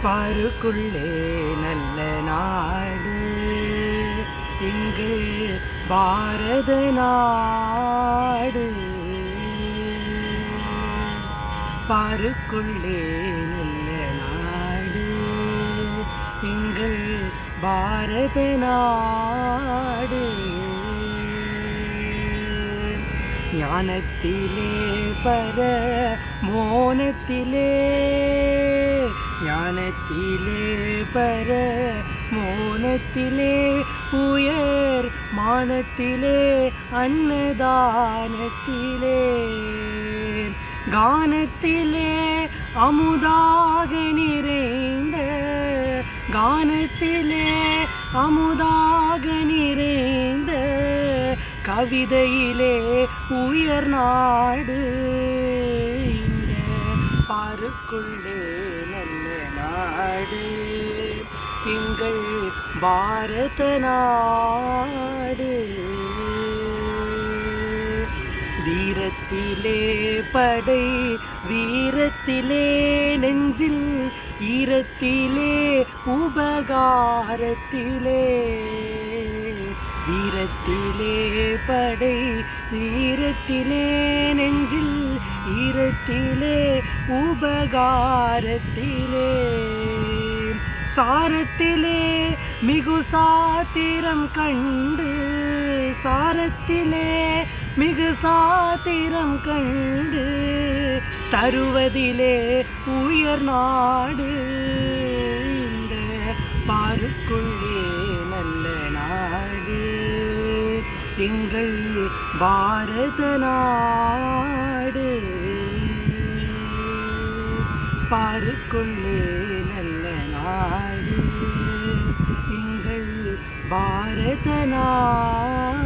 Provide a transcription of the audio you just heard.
பாருக்குள்ளே நல்ல நாடு எங்கள் பாரத நாடு. பாருக்குள்ளே நல்ல நாடு எங்கள் பாரத நாடு. ஞானத்திலே பர மோனத்திலே, ஞானத்திலே பர மோனத்திலே, உயர் மானத்திலே அன்னதானத்திலே, கானத்திலே அமுதாக நிறைந்த, கானத்திலே அமுதாக நிறைந்த, கவிதையிலே உயர் நாடு இந்த பாருக்குள்ளே நல்ல நாடு எங்கள் பாரத நாடு. தீரத்திலே படை வீரத்திலே நெஞ்சில், ஈரத்திலே உபகாரத்திலே, வீரத்திலே படை வீரத்திலே நெஞ்சில், ஈரத்திலே உபகாரத்திலே, சாரத்திலே மிகு சாத்திரம் கண்டு, சாரத்திலே மிகு சாத்திரம் கண்டு, தருவதிலே உயர் நாடு இந்த பாருக்குள்ளே நல்ல நாடு எங்கள் பாரத நாடு. பாருக்குள்ளே நல்ல நாடு எங்கள் பாரத நாடு.